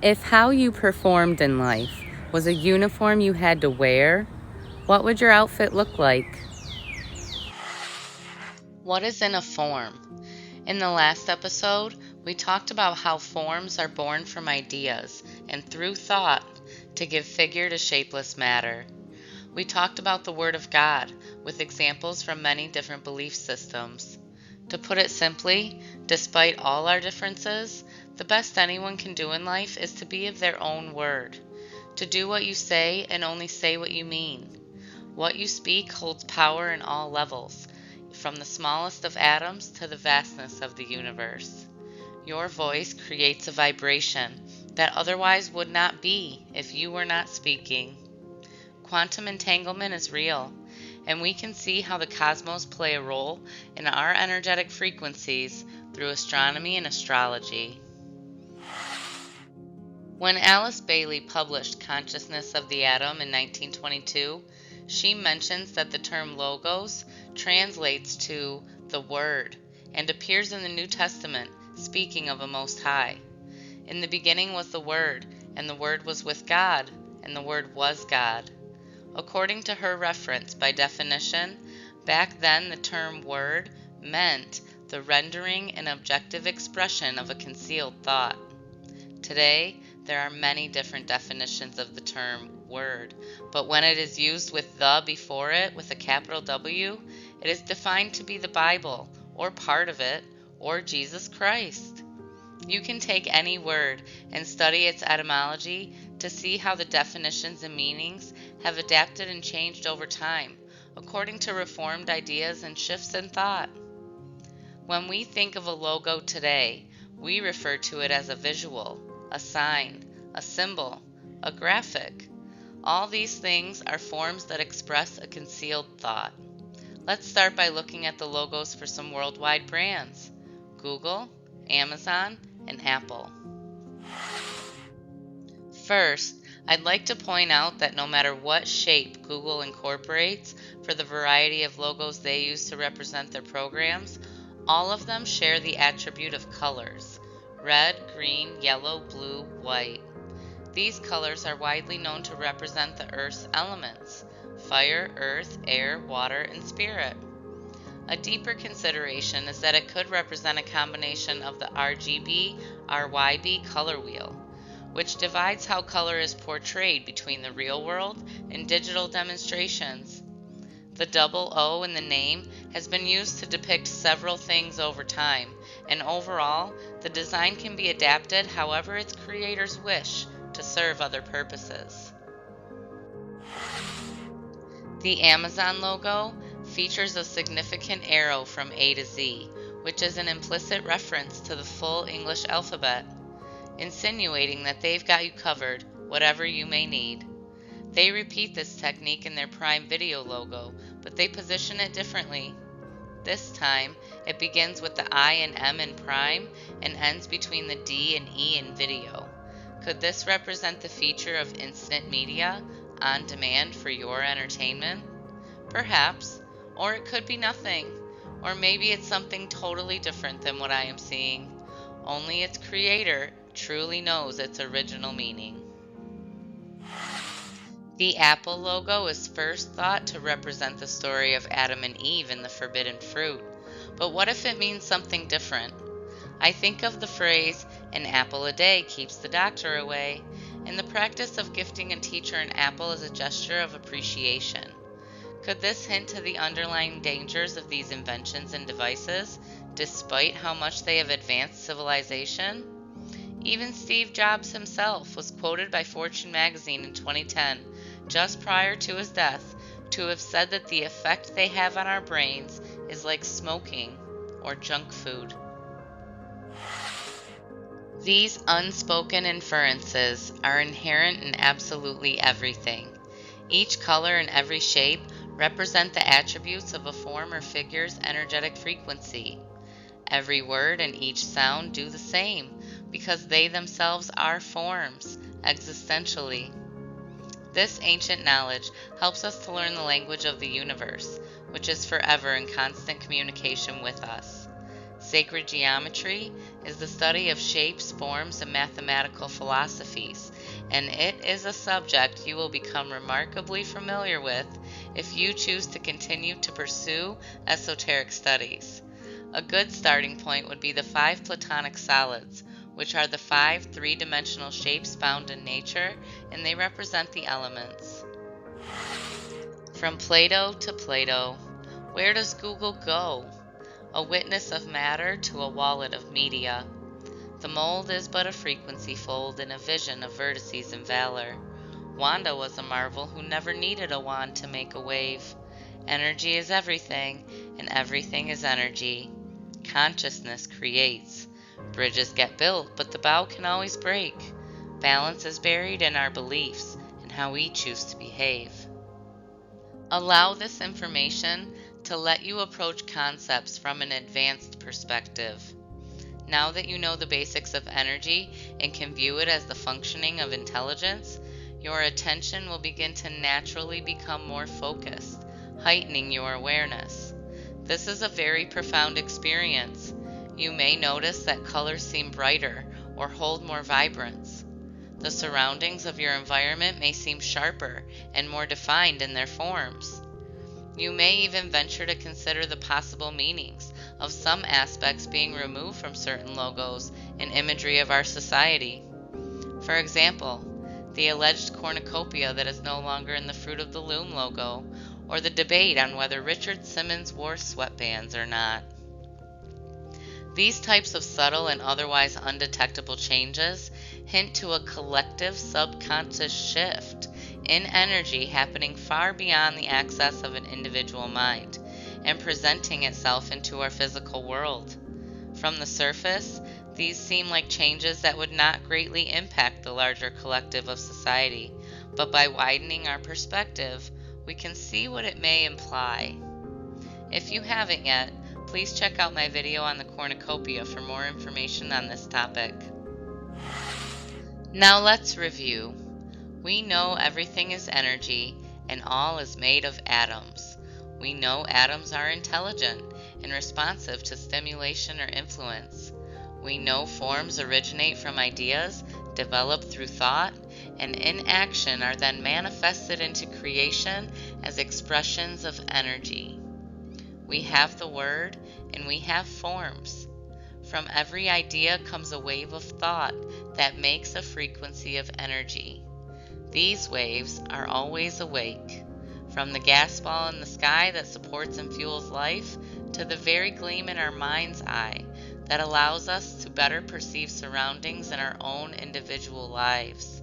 If how you performed in life was a uniform you had to wear, what would your outfit look like? What is in a form? In the last episode, we talked about how forms are born from ideas and through thought to give figure to shapeless matter. We talked about the Word of God with examples from many different belief systems. To put it simply, despite all our differences, the best anyone can do in life is to be of their own word. To do what you say and only say what you mean. What you speak holds power in all levels, from the smallest of atoms to the vastness of the universe. Your voice creates a vibration that otherwise would not be if you were not speaking. Quantum entanglement is real, and we can see how the cosmos play a role in our energetic frequencies through astronomy and astrology. When Alice Bailey published Consciousness of the Atom in 1922, she mentions that the term logos translates to the Word and appears in the New Testament, speaking of a Most High. In the beginning was the Word, and the Word was with God, and the Word was God. According to her reference, by definition, back then the term word meant the rendering and objective expression of a concealed thought. Today, there are many different definitions of the term word, but when it is used with the before it with a capital W, it is defined to be the Bible, or part of it, or Jesus Christ. You can take any word and study its etymology to see how the definitions and meanings have adapted and changed over time, according to reformed ideas and shifts in thought. When we think of a logo today, we refer to it as a visual, a sign, a symbol, a graphic. All these things are forms that express a concealed thought. Let's start by looking at the logos for some worldwide brands: Google, Amazon, and Apple. First, I'd like to point out that no matter what shape Google incorporates for the variety of logos they use to represent their programs, all of them share the attribute of colors: red, green, yellow, blue, white. These colors are widely known to represent the Earth's elements: fire, earth, air, water, and spirit. A deeper consideration is that it could represent a combination of the RGB, RYB color wheel, which divides how color is portrayed between the real world and digital demonstrations. The double O in the name has been used to depict several things over time, and overall, the design can be adapted however its creators wish to serve other purposes. The Amazon logo features a significant arrow from A to Z, which is an implicit reference to the full English alphabet, insinuating that they've got you covered, whatever you may need. They repeat this technique in their Prime Video logo, but they position it differently. This time, it begins with the I and M in Prime and ends between the D and E in Video. Could this represent the feature of instant media, on demand for your entertainment? Perhaps, or it could be nothing, or maybe it's something totally different than what I am seeing. Only its creator truly knows its original meaning. The Apple logo is first thought to represent the story of Adam and Eve and the forbidden fruit, but what if it means something different? I think of the phrase, "an apple a day keeps the doctor away," and the practice of gifting a teacher an apple as a gesture of appreciation. Could this hint to the underlying dangers of these inventions and devices, despite how much they have advanced civilization? Even Steve Jobs himself was quoted by Fortune magazine in 2010, just prior to his death, to have said that the effect they have on our brains is like smoking or junk food. These unspoken inferences are inherent in absolutely everything. Each color and every shape represent the attributes of a form or figure's energetic frequency. Every word and each sound do the same, because they themselves are forms, existentially. This ancient knowledge helps us to learn the language of the universe, which is forever in constant communication with us. Sacred geometry is the study of shapes, forms, and mathematical philosophies, and it is a subject you will become remarkably familiar with if you choose to continue to pursue esoteric studies. A good starting point would be the 5 Platonic solids, which are the 5 three-dimensional shapes found in nature, and they represent the elements. From Plato to Plato, where does Google go? A witness of matter to a wallet of media. The mold is but a frequency fold in a vision of vertices and valor. Wanda was a marvel who never needed a wand to make a wave. Energy is everything, and everything is energy. Consciousness creates. Bridges get built, but the bow can always break. Balance is buried in our beliefs and how we choose to behave. Allow this information to let you approach concepts from an advanced perspective. Now that you know the basics of energy and can view it as the functioning of intelligence, your attention will begin to naturally become more focused, heightening your awareness. This is a very profound experience. You may notice that colors seem brighter or hold more vibrance. The surroundings of your environment may seem sharper and more defined in their forms. You may even venture to consider the possible meanings of some aspects being removed from certain logos and imagery of our society. For example, the alleged cornucopia that is no longer in the Fruit of the Loom logo, or the debate on whether Richard Simmons wore sweatbands or not. These types of subtle and otherwise undetectable changes hint to a collective subconscious shift in energy happening far beyond the access of an individual mind and presenting itself into our physical world. From the surface, these seem like changes that would not greatly impact the larger collective of society, but by widening our perspective, we can see what it may imply. If you haven't yet, please check out my video on the cornucopia for more information on this topic. Now let's review. We know everything is energy and all is made of atoms. We know atoms are intelligent and responsive to stimulation or influence. We know forms originate from ideas developed through thought and in action are then manifested into creation as expressions of energy. We have the word and we have forms. From every idea comes a wave of thought that makes a frequency of energy. These waves are always awake, from the gas ball in the sky that supports and fuels life to the very gleam in our mind's eye that allows us to better perceive surroundings in our own individual lives.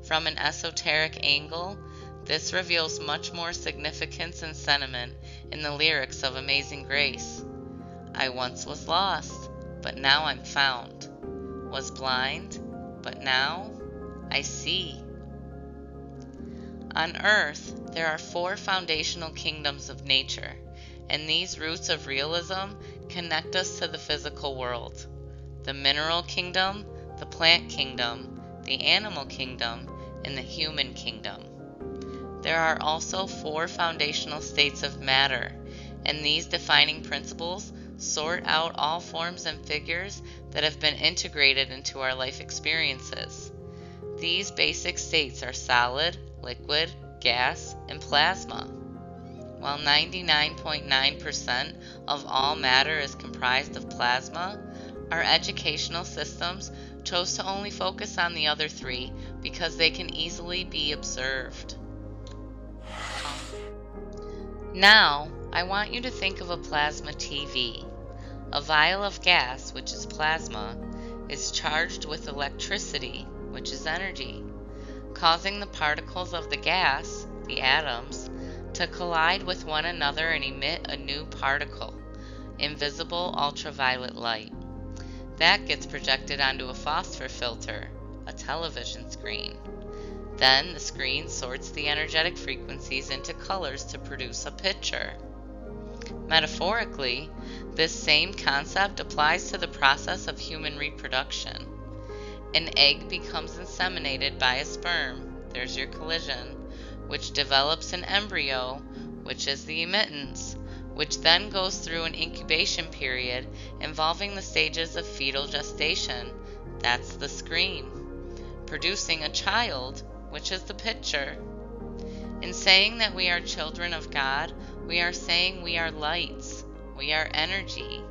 From an esoteric angle, this reveals much more significance and sentiment in the lyrics of Amazing Grace. I once was lost, but now I'm found. Was blind, but now I see. On Earth, there are 4 foundational kingdoms of nature, and these roots of realism connect us to the physical world. The mineral kingdom, the plant kingdom, the animal kingdom, and the human kingdom. There are also 4 foundational states of matter, and these defining principles sort out all forms and figures that have been integrated into our life experiences. These basic states are solid, liquid, gas, and plasma. While 99.9% of all matter is comprised of plasma, our educational systems chose to only focus on the other 3 because they can easily be observed. Now, I want you to think of a plasma TV. A vial of gas, which is plasma, is charged with electricity, which is energy, causing the particles of the gas, the atoms, to collide with one another and emit a new particle, invisible ultraviolet light. That gets projected onto a phosphor filter, a television screen. Then the screen sorts the energetic frequencies into colors to produce a picture. Metaphorically, this same concept applies to the process of human reproduction. An egg becomes inseminated by a sperm, there's your collision, which develops an embryo, which is the emittance, which then goes through an incubation period involving the stages of fetal gestation. That's the screen. Producing a child, which is the picture. In saying that we are children of God, we are saying we are lights, we are energy.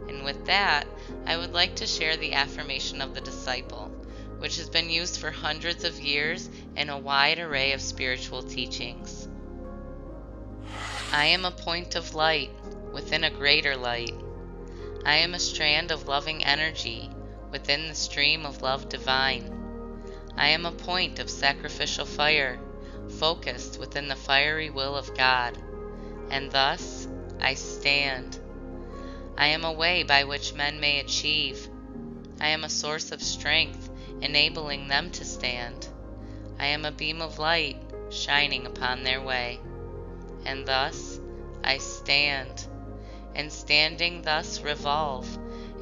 And with that, I would like to share the affirmation of the disciple, which has been used for hundreds of years in a wide array of spiritual teachings. I am a point of light within a greater light. I am a strand of loving energy within the stream of love divine. I am a point of sacrificial fire, focused within the fiery will of God, and thus I stand. I am a way by which men may achieve. I am a source of strength, enabling them to stand. I am a beam of light, shining upon their way, and thus I stand. And standing thus revolve,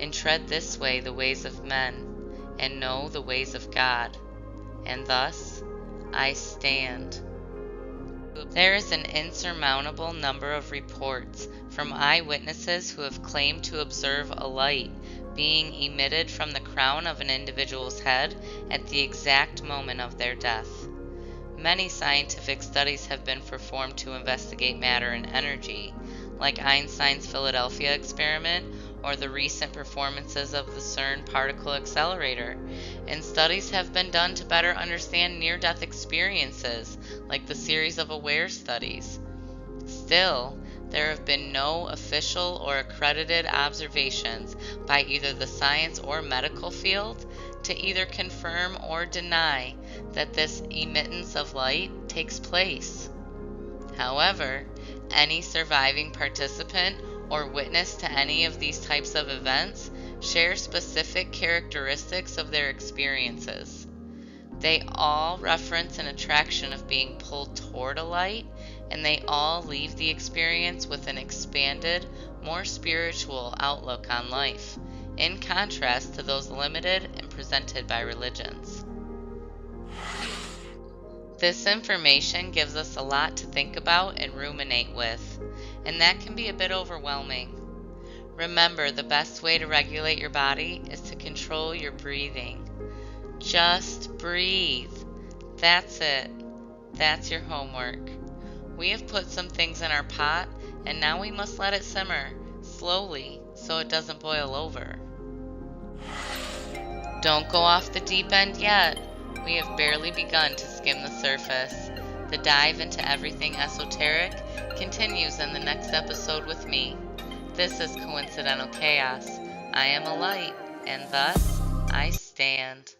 and tread this way the ways of men, and know the ways of God, and thus I stand. There is an insurmountable number of reports from eyewitnesses who have claimed to observe a light being emitted from the crown of an individual's head at the exact moment of their death. Many scientific studies have been performed to investigate matter and energy, like Einstein's Philadelphia experiment or the recent performances of the CERN particle accelerator, and studies have been done to better understand near-death experiences, like the series of AWARE studies. Still, there have been no official or accredited observations by either the science or medical field to either confirm or deny that this emittance of light takes place. However, any surviving participant or witness to any of these types of events share specific characteristics of their experiences. They all reference an attraction of being pulled toward a light, and they all leave the experience with an expanded, more spiritual outlook on life, in contrast to those limited and presented by religions. This information gives us a lot to think about and ruminate with, and that can be a bit overwhelming. Remember, the best way to regulate your body is to control your breathing. Just breathe. That's it. That's your homework. We have put some things in our pot, and now we must let it simmer slowly so it doesn't boil over. Don't go off the deep end yet. We have barely begun to skim the surface. The dive into everything esoteric continues in the next episode with me. This is Coincidental Chaos. I am a light, and thus I stand.